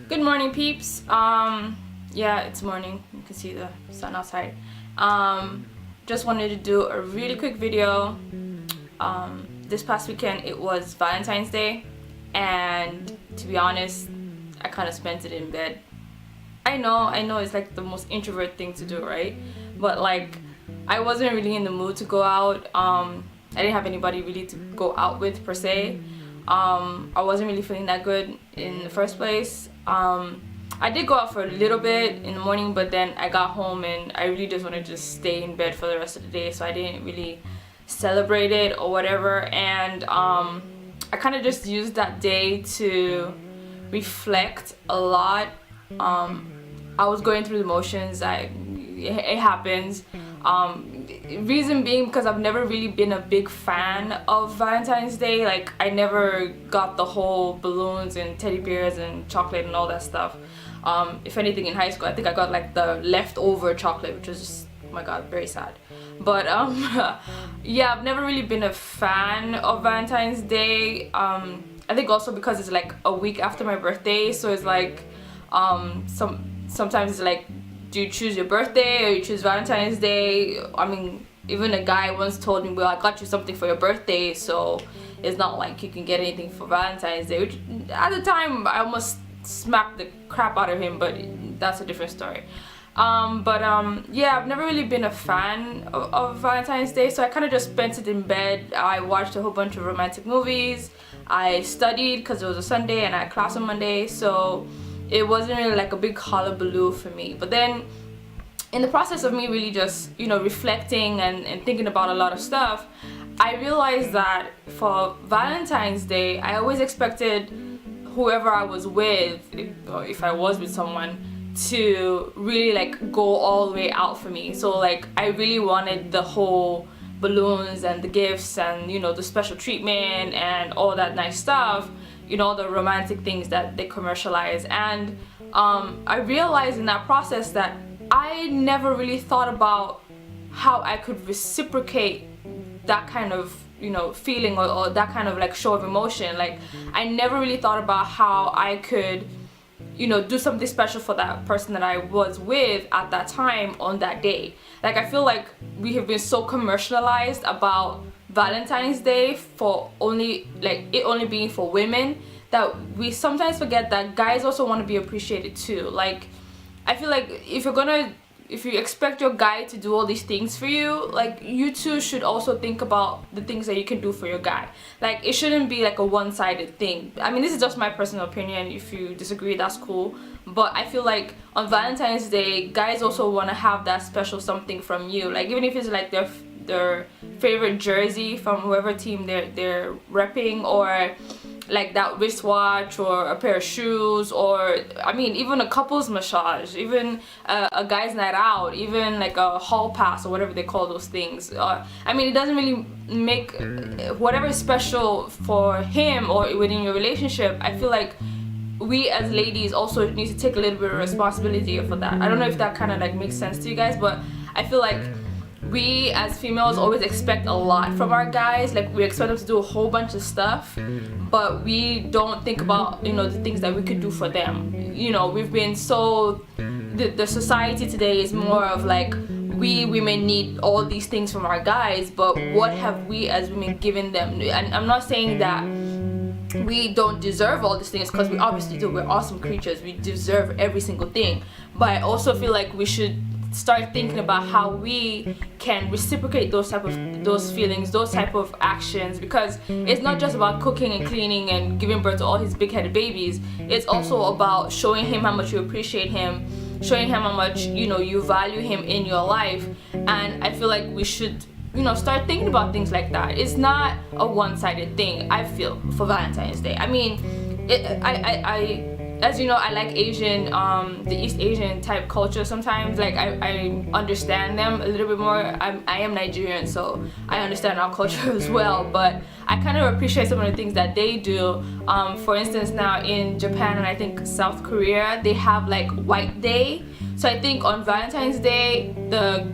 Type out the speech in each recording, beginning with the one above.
Good morning, peeps. Yeah, it's morning. You can see the sun outside. Just wanted to do a really quick video. This past weekend it was Valentine's Day, and to be honest, I kind of spent it in bed. I know it's like the most introvert thing to do, right? But like, I wasn't really in the mood to go out. I didn't have anybody really to go out with per se. I wasn't really feeling that good in the first place. I did go out for a little bit in the morning, but then I got home and I really just wanted to just stay in bed for the rest of the day, so I didn't really celebrate it or whatever. And I kind of just used that day to reflect a lot. I was going through the motions. It happens. Reason being because I've never really been a big fan of Valentine's Day. Like, I never got the whole balloons and teddy bears and chocolate and all that stuff. If anything, in high school I think I got like the leftover chocolate, which was just, oh my god, very sad. But yeah, I've never really been a fan of Valentine's Day. I think also because it's like a week after my birthday, so it's like sometimes it's like, do you choose your birthday or you choose Valentine's Day? I mean, even a guy once told me, well, I got you something for your birthday, so it's not like you can get anything for Valentine's Day, which at the time I almost smacked the crap out of him, but that's a different story. Yeah, I've never really been a fan of Valentine's Day, so I kind of just spent it in bed. I watched a whole bunch of romantic movies. I studied because it was a Sunday and I had class on Monday, so it wasn't really like a big hullabaloo for me. But then in the process of me really just, reflecting and thinking about a lot of stuff, I realized that for Valentine's Day, I always expected whoever I was with, or if I was with someone, to really like go all the way out for me. So like, I really wanted the whole balloons and the gifts and the special treatment and all that nice stuff, the romantic things that they commercialize. And I realized in that process that I never really thought about how I could reciprocate that kind of feeling or that kind of like show of emotion. Like, I never really thought about how I could do something special for that person that I was with at that time on that day. Like, I feel like we have been so commercialized about Valentine's Day for only being for women, that we sometimes forget that guys also want to be appreciated too. Like, I feel like if you expect your guy to do all these things for you, like, you too should also think about the things that you can do for your guy. Like, it shouldn't be like a one-sided thing. I mean, this is just my personal opinion. If you disagree, that's cool. But I feel like on Valentine's Day, guys also want to have that special something from you. Like, even if it's like their favorite jersey from whoever team they're repping, or like that wristwatch, or a pair of shoes, or I mean, even a couple's massage, even a guy's night out, even like a hall pass or whatever they call those things. I mean, it doesn't really make whatever is special for him or within your relationship. I feel like we as ladies also need to take a little bit of responsibility for that. I don't know if that kind of like makes sense to you guys, but I feel like we as females always expect a lot from our guys. Like, we expect them to do a whole bunch of stuff, but we don't think about the things that we could do for them. We've been so, the society today is more of like, we women need all these things from our guys, but what have we as women given them? And I'm not saying that we don't deserve all these things, because we obviously do. We're awesome creatures, we deserve every single thing. But I also feel like we should start thinking about how we can reciprocate those feelings, those type of actions, because it's not just about cooking and cleaning and giving birth to all his big-headed babies. It's also about showing him how much you appreciate him, showing him how much you value him in your life. And I feel like we should start thinking about things like that. It's not a one-sided thing, I feel, for Valentine's Day. I mean, as you know, I like Asian, the East Asian type culture sometimes. Like, I understand them a little bit more. I am Nigerian, so I understand our culture as well, but I kind of appreciate some of the things that they do. For instance, now in Japan and I think South Korea, they have like Vday. So I think on Valentine's Day, the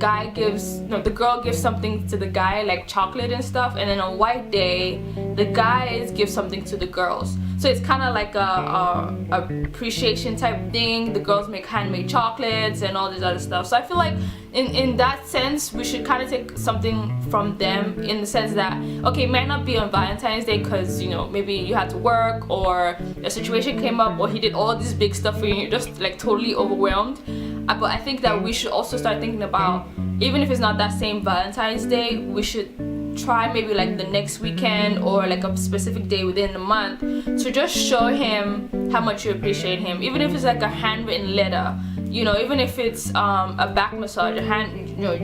girl gives something to the guy, like chocolate and stuff, and then on Vday, the guys give something to the girls. So it's kind of like a appreciation type thing. The girls make handmade chocolates and all this other stuff. So I feel like in that sense we should kind of take something from them, in the sense that, okay, it might not be on Valentine's Day because, you know, maybe you had to work or a situation came up or he did all this big stuff for you and you're just like totally overwhelmed. But I think that we should also start thinking about, even if it's not that same Valentine's Day, we should try maybe like the next weekend or like a specific day within the month to just show him how much you appreciate him, even if it's like a handwritten letter, you know, even if it's a back massage,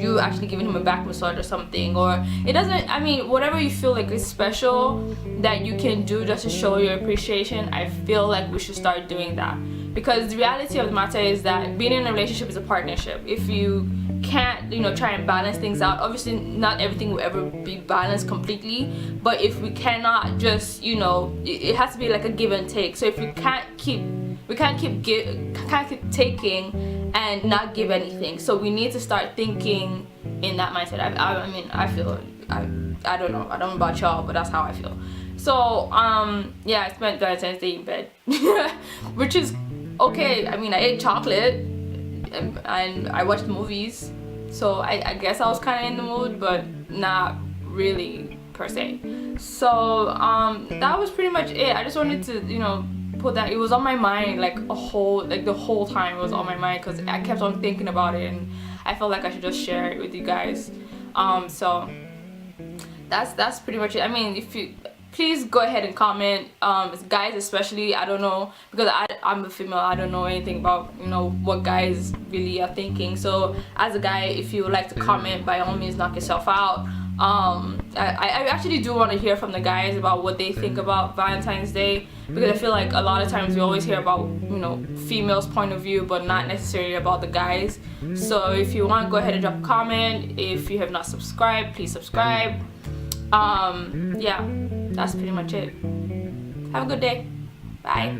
you actually giving him a back massage or something, or it doesn't, I mean, whatever you feel like is special that you can do just to show your appreciation. I feel like we should start doing that, because the reality of the matter is that being in a relationship is a partnership. If you can't, you know, try and balance things out, obviously not everything will ever be balanced completely, but if we cannot just, you know, it has to be like a give and take. So if we can't keep taking and not give anything, so we need to start thinking in that mindset. I mean, I feel, I don't know about y'all, but that's how I feel. So yeah, I spent Valentine's Day in bed which is okay. I mean, I ate chocolate and I watched movies, so I guess I was kind of in the mood, but not really per se. So that was pretty much it. I just wanted to, you know, put that, it was on my mind like the whole time it was on my mind, because I kept on thinking about it and I felt like I should just share it with you guys. So that's pretty much it. I mean, if you please go ahead and comment, guys especially. I don't know, because I'm a female, I don't know anything about, you know, what guys really are thinking. So as a guy, if you would like to comment, by all means knock yourself out. I actually do want to hear from the guys about what they think about Valentine's Day, because I feel like a lot of times we always hear about, you know, females' point of view, but not necessarily about the guys. So if you want, go ahead and drop a comment. If you have not subscribed, please subscribe. Yeah, that's pretty much it. Have a good day. Bye.